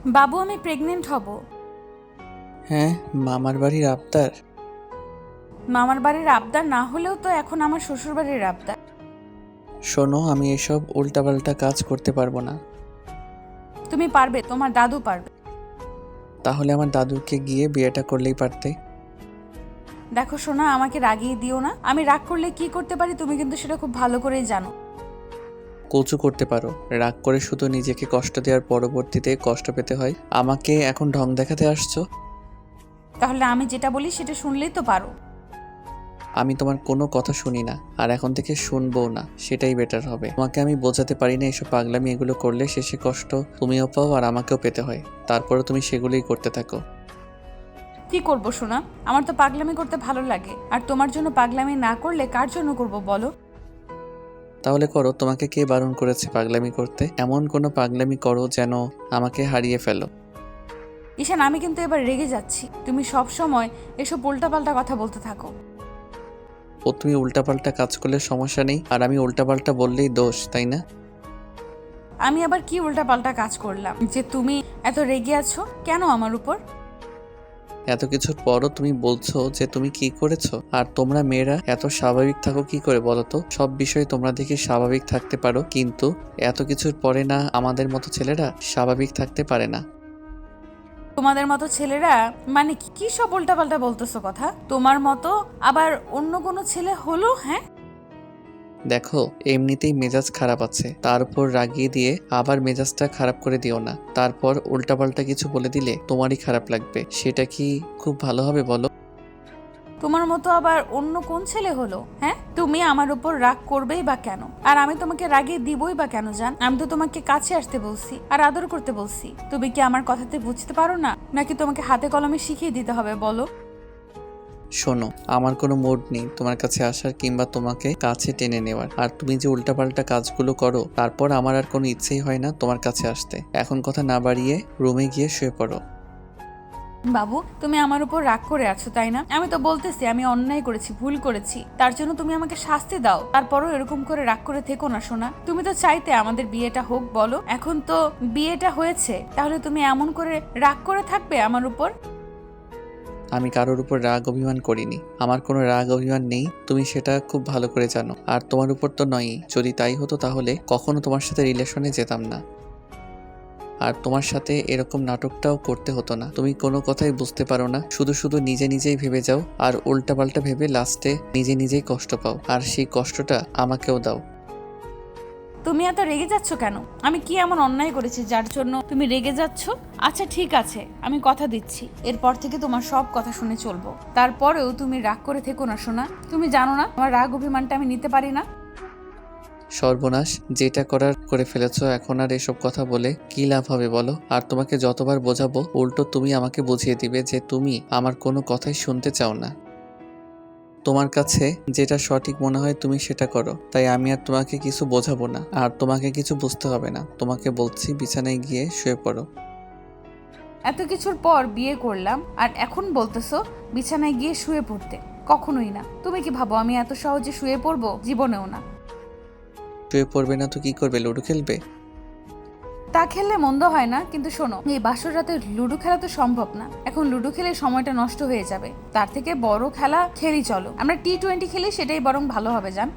বাবু আমি প্রেগনেন্ট হব। হ্যাঁ, মামার বাড়ির আবদার। মামার বাড়ির আবদার না হলেও তো এখন আমার শ্বশুর বাড়ির আবদার। শোনো, আমি এসব উল্টাপাল্টা কাজ করতে পারবো না। তুমি পারবে, তোমার দাদু পারবে। তাহলে আমার দাদুকে গিয়ে বিয়েটা করলেই পারতে। দেখো সোনা, আমাকে রাগিয়ে দিও না। আমি রাগ করলে কি করতে পারি তুমি কিন্তু সেটা খুব ভালো করেই জানো। কচু করতে পারো। রাগ করে শুধু নিজেকে কষ্ট দেওয়ার পরবর্তীতে কষ্ট পেতে হয়। আমাকে এখন ঢং দেখাতে আসছো? তাহলে আমি যেটা বলি সেটা শুনলেই তো পারো। আমি তোমার কোনো কথা শুনি না, আর এখন থেকে শুনবও না, সেটাই বেটার হবে। তোমাকে আমি বোঝাতে পারি না এসব পাগলামি এগুলো করলে শেষে কষ্ট তুমিও পাও আর আমাকেও পেতে হয়। তারপরও তুমি সেগুলোই করতে থাকো। কি করব সোনা? আমার তো পাগলামি করতে ভালো লাগে, আর তোমার জন্য পাগলামি না করলে কার জন্য করব বলো? তাহলে করো, তোমাকে কে বারণ করেছে পাগলামি করতে? এমন কোনো পাগলামি করো যেন আমাকে হারিয়ে ফেলো। ঈশান, আমি কিন্তু এবার রেগে যাচ্ছি। তুমি সব সময় এসব উল্টাপাল্টা কথা বলতে থাকো। ও তুমি উল্টাপাল্টা কাজ করলে সমস্যা নেই, আর আমি উল্টাপাল্টা বললেই দোষ, তাই না? আমি আবার কি উল্টাপাল্টা কাজ করলাম যে তুমি এত রেগে আছো কেন আমার উপর? এত কিছুর পরও তুমি বলছো যে তুমি কি করেছো। আর তোমরা মেয়েরা এত স্বাভাবিক থাকো কি করে বলো তো? সব বিষয়ে তোমরা দেখি স্বাভাবিক থাকতে পারো, কিন্তু এত কিছুর পরে না আমাদের মতো ছেলেরা স্বাভাবিক থাকতে পারে না। তোমাদের মতো ছেলেরা মানে কি সব উল্টাপাল্টা বলতেছো কথা? তোমার মতো আবার অন্য কোনো ছেলে হলো? হ্যাঁ, দেখো, এমনিতেই মেজাজ খারাপ আছে, তার উপর রাগিয়ে দিয়ে আবার মেজাজটা খারাপ করে দিও না। তারপর উল্টাপাল্টা কিছু বলে দিলে তোমারই খারাপ লাগবে, সেটা কি খুব ভালো হবে বলো? তোমার মতো আবার অন্য কোন ছেলে হলো? হ্যাঁ, তুমি আমার উপর রাগ করবেই বা কেন? আর আমি তোমাকে রাগিয়ে দিবই বা কেন জান? আমি তো তোমাকে কাছে আসতে বলছি আর আদর করতে বলছি। তুমি কি আমার কথাতে বুঝতে পারো না, নাকি তোমাকে হাতে কলমে শিখিয়ে দিতে হবে বলো? শোনো, আমার কোনো মুড নেই তোমার কাছে আসার কিংবা তোমাকে কাছে টেনে নেওয়ার। আর তুমি যে উল্টাপাল্টা কাজগুলো করো তারপর আমার আর কোনো ইচ্ছেই হয় না তোমার কাছে আসতে। এখন কথা না বাড়িয়ে রুমে গিয়ে শুয়ে পড়ো। বাবু, তুমি আমার উপর রাগ করে আছো তাই না? আমি তো বলতেছি আমি অন্যায় করেছি, ভুল করেছি, তার জন্য তুমি আমাকে শাস্তি দাও। তারপরও এরকম করে রাগ করে থেকো না সোনা। তুমি তো চাইতে আমাদের বিয়েটা হোক বলো? এখন তো বিয়েটা হয়েছে, তাহলে তুমি এমন করে রাগ করে থাকবে আমার উপর? আমি কারোর উপর রাগ অভিমান করিনি, আমার কোনো রাগ অভিমান নেই, তুমি সেটা খুব ভালো করে জানো। আর তোমার উপর তো নয়ই। যদি তাই হতো তাহলে কখনো তোমার সাথে রিলেশনে যেতাম না, আর তোমার সাথে এরকম নাটকটাও করতে হতো না। তুমি কোনো কথাই বুঝতে পারো না, শুধু শুধু নিজে নিজেই ভেবে যাও, আর উল্টাপাল্টা ভেবে লাস্টে নিজে নিজেই কষ্ট পাও, আর সেই কষ্টটা আমাকেও দাও। তুমি এত রেগে যাচ্ছ কেন? আমি কি এমন অন্যায় করেছি যার জন্য তুমি রেগে যাচ্ছ? আচ্ছা ঠিক আছে, আমি কথা দিচ্ছি এরপর থেকে তোমার সব কথা শুনে চলবো। তারপরেও তুমি রাগ করে থেকো না সোনা। তুমি জানো না আমার রাগ অভিমানটা আমি নিতে পারি না? সর্বনাশ, যেটা করার করে ফেলেছো, এখন আর এসব কথা বলে কি লাভ হবে বলো? আর তোমাকে যতবার বোঝাবো উল্টো তুমি আমাকে বুঝিয়ে দিবে যে তুমি আমার কোনো কথাই শুনতে চাও না। তোমার কাছে যেটা সঠিক মনে হয় তুমি সেটা করো, তাই আমি আর তোমাকে কিছু বোঝাবো না, আর তোমাকে কিছু বুঝতে হবে না। তোমাকে বলছি বিছানায় গিয়ে শুয়ে পড়ো। এত কিছুর পর বিয়ে করলাম আর এখন বলতেছো বিছানায় গিয়ে শুয়ে পড়তে? কখনোই না। তুমি কি ভাবো আমি এত সহজে শুয়ে পড়বো? জীবনেও না। শুয়ে পড়বে না তো কি করবে? লুডো খেলবে? তা খেললে মন্দ হয় না, কিন্তু শোনো, এই বাসর রাতে লুডো খেলা তো সম্ভব না। এখন লুডো খেলে সময়টা নষ্ট হয়ে যাবে। তার থেকে বড় খেলা খেলি, চলো আমরা T20 খেলি, সেটাই বরং ভালো হবে জান।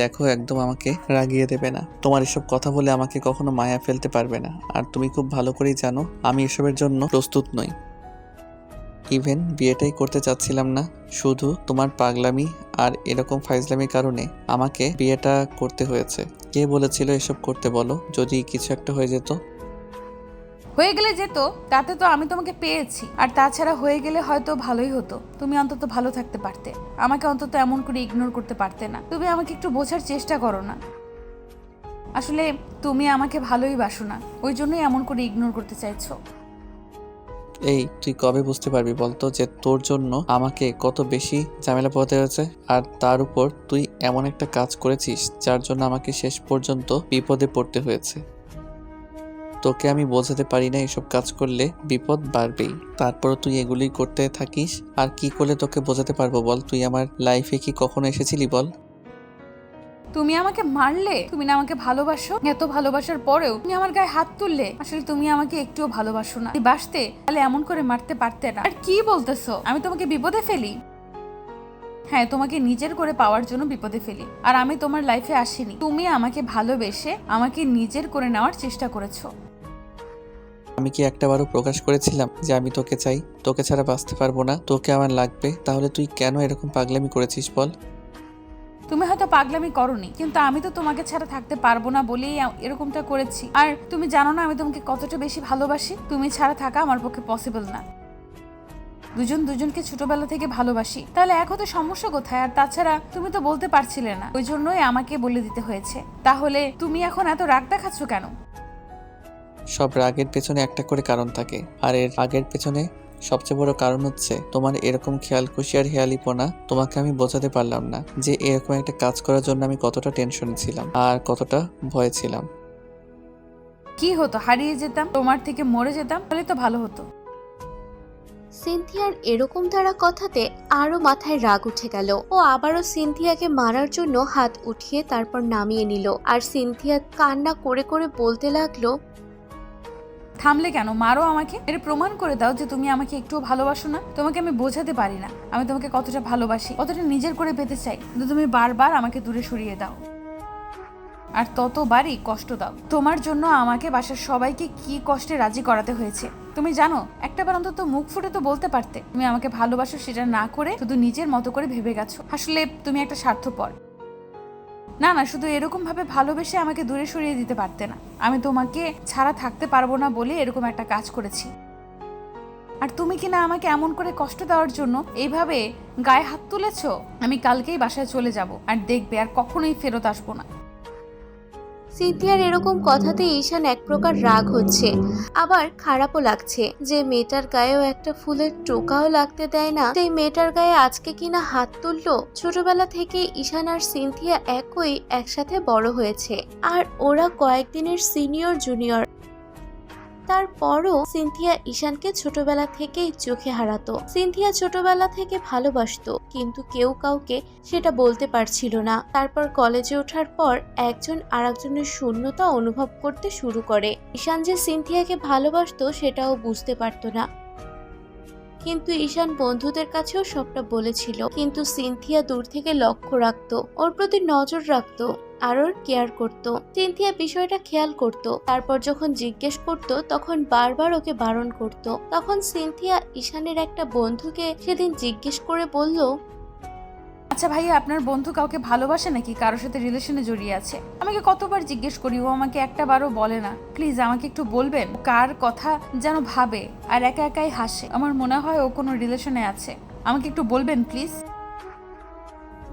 দেখো, একদম আমাকে রাগিয়ে দেবে না। তোমার এসব কথা বলে আমাকে কখনো মায়া ফেলতে পারবে না, আর তুমি খুব ভালো করেই জানো আমি এসবের জন্য প্রস্তুত নই। ইভেন বিয়েটাই করতে চাচ্ছিলাম না, শুধু তোমার পাগলামি আর এরকম ফাইজলামির কারণে আমাকে বিয়েটা করতে হয়েছে। কে বলেছিল এসব করতে বলো? যদি কিছু একটা হয়ে যেত? হয়ে গেলে যেত, তাতে তো আমি তোমাকে পেয়েছি। আর তাছাড়া হয়ে গেলে হয়তো ভালোই হতো, তুমি অন্তত ভালো থাকতে পারতে। আমাকে অন্তত এমন করে ইগনোর করতে পারতে না। তুমি আমাকে একটু বোঝার চেষ্টা করো না। আসলে তুমি আমাকে ভালোই বাসো না, ওই জন্যই এমন করে ইগনোর করতে চাইছো। এই তুই কবে বুঝতে পারবি বলতো যে তোর জন্য আমাকে কত বেশি ঝামেলা পোহাতে হয়েছে? আর তার উপর তুই এমন একটা কাজ করেছিস যার জন্য আমাকে শেষ পর্যন্ত বিপদে পড়তে হয়েছে। তোকে আমি বোঝাতে পারি না এসব কাজ করলে বিপদ বাড়বেই, তারপরও তুই এগুলোই করতে থাকিস। আর কি করলে তোকে বোঝাতে পারবো বল? তুই আমার লাইফে কি কখনো এসেছিলি বল? তুমি আমাকে মারলে? তুমি না আমাকে ভালোবাসো? এত ভালোবাসার পরেও তুমি আমার গায়ে হাত তুললে? আসলে তুমি আমাকে একটুও ভালোবাসো না। যদি বাসতে তাহলে এমন করে মারতে পারতে না। আর কি বলতেছো? আমি তোমাকে বিপদে ফেলি? হ্যাঁ, তোমাকে নিজের করে পাওয়ার জন্য বিপদে ফেলি। আর আমি তোমার লাইফে আসিনি। তুমি আমাকে ভালোবেসে আমাকে নিজের করে নেওয়ার চেষ্টা করেছো। আমি কি একটাবারও প্রকাশ করেছিলাম যে আমি তোকে চাই, তোকে ছাড়া বাঁচতে পারবো না, তোকে আমার লাগবে? তাহলে তুই কেন এরকম পাগলামি করেছিস বল? তুমি হয়তো পাগলামি করনি, কিন্তু আমি তো তোমাকে ছাড়া থাকতে পারবো না বলেই এরকমটা করেছি। আর তুমি জানো না আমি তোমাকে কতটা বেশি ভালোবাসি। তুমি ছাড়া থাকা আমার পক্ষে পসিবল না। দুজন দুজনকে ছোটবেলা থেকে ভালোবাসি, তাহলে এখন তো সমস্যা কোথায়? আর তাছাড়া তুমি তো বলতে পারছিলে না, ওই জন্যই আমাকে বলে দিতে হয়েছে। তাহলে তুমি এখন এত রাগ দেখাচ্ছ কেন? সব রাগের পেছনে একটা করে কারণ থাকে, আর এর রাগের পেছনে সবচেয়ে বড় কারণ হচ্ছে তোমার এরকম খেয়ালখুশি আর হেয়ালিপনা। তোমাকে আমি বোঝাতে পারলাম না যে এরকম একটা কাজ করার জন্য আমি কতটা টেনশনে ছিলাম আর কতটা ভয়ে ছিলাম। কি হতো? হারিয়ে যেতাম, তোমার থেকে মরে যেতাম, তাহলে তো ভালো হতো। সিনথিয়ার এরকম তারা কথাতে আরো মাথায় রাগ উঠে গেল। ও আবারও সিনথিয়াকে মারার জন্য হাত উঠিয়ে তারপর নামিয়ে নিল। আর সিনথিয়া কান্না করে করে বলতে লাগলো, থামলে কেন? মারো আমাকে, এর প্রমাণ করে দাও যে তুমি আমাকে একটুও ভালোবাসো না। তোমাকে আমি বোঝাতে পারি না আমি তোমাকে কতটা ভালোবাসি, কতটা নিজের করে পেতে চাই, কিন্তু তুমি বারবার আমাকে দূরে সরিয়ে দাও আর ততবারই কষ্ট দাও। তোমার জন্য আমাকে বাসার সবাইকে কি কষ্টে রাজি করাতে হয়েছে তুমি জানো? একটাবার অন্তত মুখ ফুটে তো বলতে পারতে তুমি আমাকে ভালোবাসো। সেটা না করে শুধু নিজের মতো করে ভেবে গেছো। আসলে তুমি একটা স্বার্থপর। না না, শুধু এরকম ভাবে ভালোবেসে আমাকে দূরে সরিয়ে দিতে পারতে না। আমি তোমাকে ছাড়া থাকতে পারবো না বলে এরকম একটা কাজ করেছি। আর তুমি কি না আমাকে এমন করে কষ্ট দেওয়ার জন্য এইভাবে গায়ে হাত তুলেছো? আমি কালকেই বাসায় চলে যাব, আর দেখবে আর কখনোই ফেরত আসবো না। সিনথিয়ার এরকম কথাতে ঈশান এক প্রকার রাগ হচ্ছে, আবার খারাপও লাগছে যে মেয়েটার গায়েও একটা ফুলের টোকাও লাগতে দেয় না। সেই মেয়েটার গায়ে আজকে কিনা হাত তুললো। ছোটবেলা থেকে ঈশান আর সিনথিয়া একসাথে বড় হয়েছে, আর ওরা কয়েকদিনের সিনিয়র জুনিয়র। তারপরও সিনথিয়া ঈশানকে ছোটবেলা থেকেই চোখে হারাতো। সিনথিয়া ছোটবেলা থেকে ভালোবাসতো, কিন্তু কেউ কাউকে সেটা বলতে পারছিল না। তারপর কলেজে ওঠার পর একজন আরেকজনের শূন্যতা অনুভব করতে শুরু করে। ঈশান যে সিনথিয়াকে ভালোবাসতো সেটাও বুঝতে পারতো না, কিন্তু ঈশান বন্ধুদের কাছেও সবটা বলেছিল। কিন্তু সিনথিয়া দূর থেকে লক্ষ্য রাখতো, ওর প্রতি নজর রাখতো আর ওর কেয়ার করতো। সিনথিয়া বিষয়টা খেয়াল করত। তারপর যখন জিজ্ঞেস করত তখন বারবার ওকে বারণ করত। তখন সিনথিয়া ঈশানের একটা বন্ধুকে সেদিন জিজ্ঞেস করে বলল, আচ্ছা ভাইয়া, আপনার বন্ধু কাউকে ভালোবাসে নাকি? কারোর সাথে রিলেশনে জড়িয়ে আছে? আমাকে কতবার জিজ্ঞেস করি, ও আমাকে একটাবারও বলে না। প্লিজ আমাকে একটু বলবেন, কার কথা যেন ভাবে আর একা একাই হাসে। আমার মনে হয় ও কোনো রিলেশনে আছে। আমাকে একটু বলবেন প্লিজ।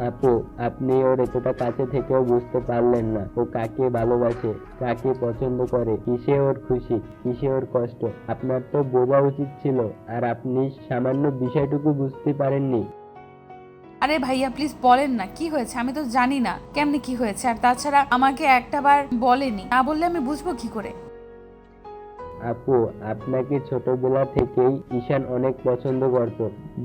আপু, আপনি ওর এতটা কাছে থেকেও বুঝতে পারলেন না ও কাকে ভালোবাসে, কাকে পছন্দ করে, কিসে ওর খুশি, কিসে ওর কষ্ট। আপনার তো বোঝা উচিত ছিল, আর আপনি সামান্য বিষয়টুকু বুঝতে পারেননি। আরে ভাইয়া প্লিজ বলেন না কি হয়েছে। আমি তো জানি না কেমনে কি হয়েছে, আর তাছাড়া আমাকে একটাবার বলেনি। না বললে আমি বুঝবো কি করে? আপু, আপনাকে ছোটবেলা থেকেই ঈশান অনেক পছন্দ করত।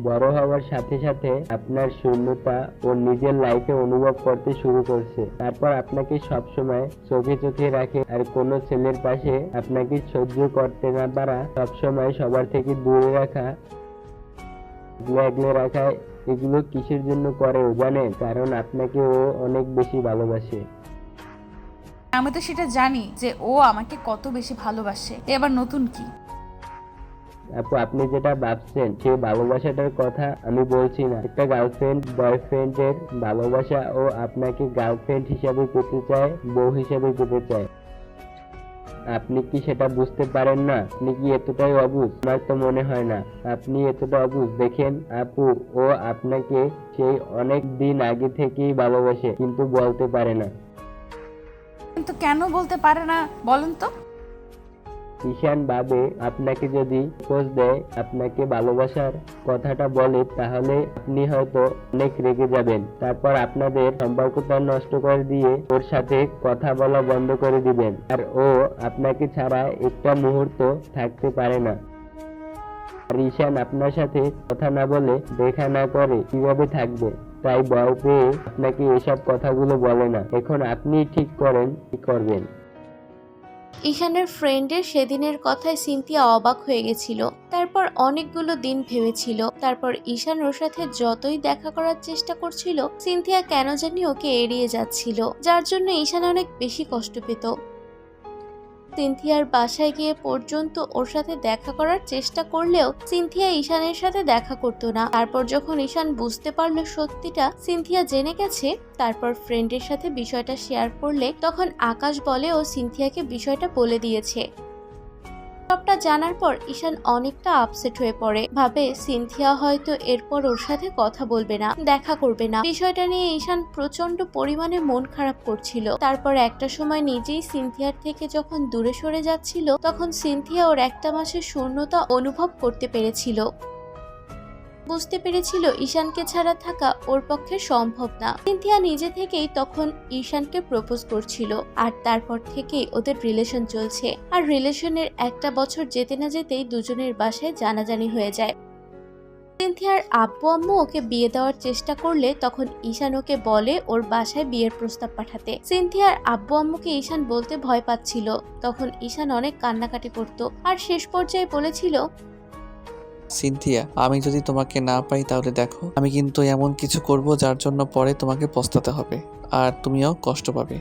বড় হওয়ার সাথে সাথে আপনার শূন্যতা ও নিজের লাইফে অনুভব করতে শুরু করছে। তারপর আপনাকে সবসময় চোখে চোখে রাখে, আর কোনো ছেলের পাশে আপনাকে সহ্য করতে না পারা, সবসময় সবার থেকে দূরে রাখা, আগলে রাখা, এগুলো কিসের জন্য করে জানেন? কারণ আপনাকে ও অনেক বেশি ভালোবাসে। আমি তো সেটা জানি যে ও আমাকে কত বেশি ভালোবাসে। এবার নতুন কি? আপু, আপনি যেটা ভাবছেন সেই ভালোবাসাটার কথা আমি বলছি না। একটা গার্লফ্রেন্ড বয়ফ্রেন্ডের ভালোবাসা, ও আপনাকে গার্লফ্রেন্ড হিসাবে পেতে চায়, বউ হিসাবে পেতে চায়। আপনি কি সেটা বুঝতে পারেন না? আপনি কি এতটাই অবুঝ? আমার তো মনে হয় না আপনি এতটা অবুঝ। দেখেন আপু, ও আপনাকে সেই অনেক দিন আগে থেকেই ভালোবাসে, কিন্তু বলতে পারে না। কিন্তু কেন বলতে পারে না বলেন তো? ঈশান ভাবে আপনাকে যদি খোঁজ দেয়, আপনাকে ভালোবাসার কথাটা বলে, তাহলে আপনি হয়তো অনেক রেগে যাবেন। তারপর আপনাদের সম্পর্কটা নষ্ট করে দিয়ে ওর সাথে কথা বলা বন্ধ করে দিবেন। আর ও আপনাকে ছাড়া একটা মুহূর্ত থাকতে পারে না। আর ঈশান আপনার সাথে কথা না বলে, দেখা না করে কিভাবে থাকবে? তাই ভয় পেয়ে আপনাকে এসব কথাগুলো বলে না। এখন আপনি ঠিক করেন কি করবেন। ঈশানের ফ্রেন্ডের সেদিনের কথায় সিনথিয়া অবাক হয়ে গেছিল। তারপর অনেকগুলো দিন ভেবেছিল। তারপর ঈশান ওর সাথে যতই দেখা করার চেষ্টা করছিল, সিনথিয়া কেন জানি ওকে এড়িয়ে যাচ্ছিল, যার জন্য ঈশান অনেক বেশি কষ্ট পেত। সিনথিয়ার বাসায় গিয়ে পর্যন্ত ওর সাথে দেখা করার চেষ্টা করলেও সিনথিয়া ঈশানের সাথে দেখা করতো না। তারপর যখন ঈশান বুঝতে পারলো সত্যিটা সিনথিয়া জেনে গেছে, তারপর ফ্রেন্ডের সাথে বিষয়টা শেয়ার করলে তখন আকাশ বলে ও সিনথিয়াকে বিষয়টা বলে দিয়েছে। সবটা জানার পর ঈশান অনেকটা আপসেট হয়ে পড়ে। ভাবে সিনথিয়া হয়তো এরপর ওর সাথে কথা বলবে না, দেখা করবে না। বিষয়টা নিয়ে ঈশান প্রচন্ড পরিমাণে মন খারাপ করছিল। তারপর একটা সময় নিজেই সিনথিয়ার থেকে যখন দূরে সরে যাচ্ছিল, তখন সিনথিয়া ওর একটা মাসের শূন্যতা অনুভব করতে পেরেছিল। বুঝতে পেরেছিল ঈশানকে ছাড়া থাকা ওর পক্ষে সম্ভব না। সিনথিয়া নিজে থেকেই তখন ঈশানকে প্রপোজ করছিল, আর তারপর থেকেই ওদের রিলেশন চলছে। আর রিলেশনের একটা বছর যেতে না যেতেই দুজনের বাসায় জানাজানি হয়ে যায়। সিনথিয়ার আব্বু আম্মু ওকে বিয়ে দেওয়ার চেষ্টা করলে তখন ঈশান ওকে বলে ওর বাসায় বিয়ের প্রস্তাব পাঠাতে। সিনথিয়ার আব্বু আম্মুকে ঈশান বলতে ভয় পাচ্ছিল। তখন ঈশান অনেক কান্নাকাটি করত আর শেষ পর্যায়ে বলেছিল, সিনথিয়া, আমি যদি তোমাকে না পাই তাহলে দেখো, আমি কিন্তু এমন কিছু করব যার জন্য পরে তোমাকে পস্তাতে হবে আর তুমিও কষ্ট পাবে।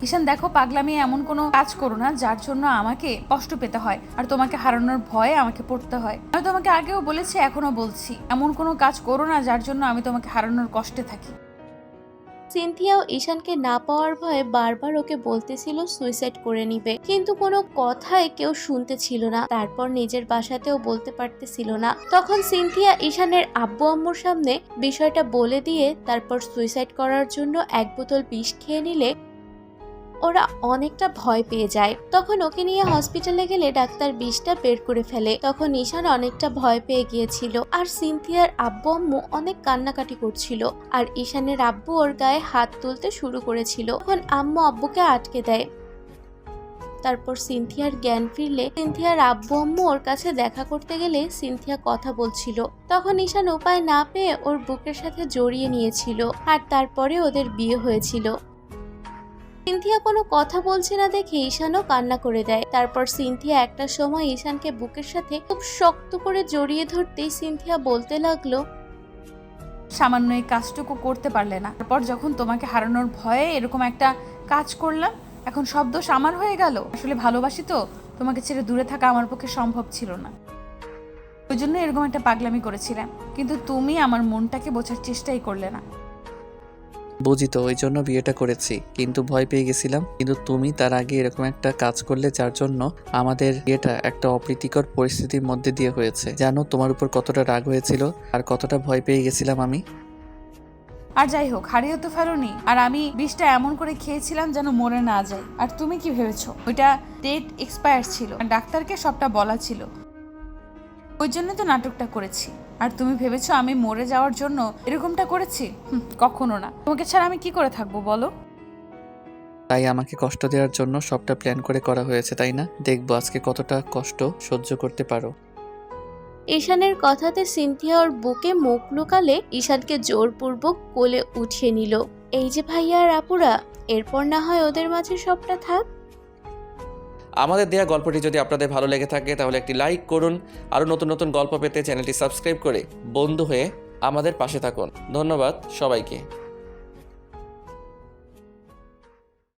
ঈশান দেখো, পাগলামি এমন কোনো কাজ করো না যার জন্য আমাকে কষ্ট পেতে হয় আর তোমাকে হারানোর ভয়ে আমাকে পড়তে হয়। আমি তোমাকে আগেও বলেছি, এখনো বলছি, এমন কোনো কাজ করো না যার জন্য আমি তোমাকে হারানোর কষ্টে থাকি। সিনথিয়াও ঈশানকে না পাওয়ার ভয়ে বারবার ওকে বলতেছিল সুইসাইড করে নিবে, কিন্তু কোনো কথাই কেউ শুনতে ছিল না। তারপর নিজের বাসাতেও বলতে পারতেছিল না। তখন সিনথিয়া ঈশানের আব্বু আম্মুর সামনে বিষয়টা বলে দিয়ে তারপর সুইসাইড করার জন্য এক বোতল বিষ খেয়ে নিলে ওরা অনেকটা ভয় পেয়ে যায়। তখন ওকে নিয়ে হসপিটালে গেলে ডাক্তার বিষটা বের করে ফেলে। তখন ঈশান অনেকটা ভয় পেয়ে গিয়েছিল আর সিনথিয়ার আব্বু আম্মু অনেক কান্নাকাটি করছিল আর ঈশানের আব্বু ওর গায়ে হাত তুলতে শুরু করেছিল। তখন আম্মু আব্বুকে আটকে দেয়। তারপর সিনথিয়ার জ্ঞান ফিরলে সিনথিয়ার আব্বু আম্মু ওর কাছে দেখা করতে গেলে সিনথিয়া কথা বলছিল। তখন ঈশান উপায় না পেয়ে ওর বুকের সাথে জড়িয়ে নিয়েছিল আর তারপরে ওদের বিয়ে হয়েছিল। সিনথিয়া কোনো কথা বলছে না দেখে ঈশানও কান্না করে দেয়। তারপর সিনথিয়া একটা সময় ঈশানকে বুকের সাথে খুব শক্ত করে জড়িয়ে ধরতেই সিনথিয়া বলতে লাগলো, সামান্য এই কাজটুকু করতে পারলে না, তারপর যখন তোমাকে হারানোর ভয়ে এরকম একটা কাজ করলাম, এখন সব দোষ আমার হয়ে গেল। আসলে ভালোবাসি তো, তোমাকে ছেড়ে দূরে থাকা আমার পক্ষে সম্ভব ছিল না, ওই জন্য এরকম একটা পাগলামি করেছিলাম। কিন্তু তুমি আমার মনটাকে বোঝার চেষ্টাই করলে না। বুঝি তো, ওই জন্য বিয়েটা করেছি, কিন্তু ভয় পেয়ে গেছিলাম। কিন্তু তুমি তার আগে এরকম একটা কাজ করলে যার জন্য আমাদের বিয়েটা একটা অপ্রীতিকর পরিস্থিতির মধ্যে দিয়ে হয়েছে। জানো তোমার উপর কতটা রাগ হয়েছিল আর কতটা ভয় পেয়ে গেছিলাম আমি। আর যাই হোক, হারিয়ে তো ফেলোনি। আর আমি বিষটা এমন করে খেয়েছিলাম যেন মরে না যায়। আর তুমি কি ভেবেছো ওইটা ডেট এক্সপায়ার ছিল আর ডাক্তারকে সবটা বলা ছিল, ওই জন্য তো নাটকটা করেছি। আর তুমি ভেবেছো আমি মরে যাওয়ার জন্য এরকমটা করেছি? কখনো না। তোমাকে ছাড়া আমি কি করে থাকবো বলো? তাই আমাকে কষ্ট দেওয়ার জন্য সবটা প্ল্যান করে করা হয়েছে, তাই না? দেখবো আজকে কতটা কষ্ট সহ্য করতে পারো। ঈশানের কথাতে সিনথিয়া ওর বুকে মুখ লুকালে ঈশানকে জোরপূর্বক কোলে উঠিয়ে নিল। এই যে ভাইয়া আর আপুরা, এরপর না হয় ওদের মাঝে সবটা থাক। আমাদের দেয়া গল্পটি যদি আপনাদের ভালো লেগে থাকে তাহলে একটি লাইক করুন। আরও নতুন নতুন গল্প পেতে চ্যানেলটি সাবস্ক্রাইব করে বন্ধু হয়ে আমাদের পাশে থাকুন। ধন্যবাদ সবাইকে।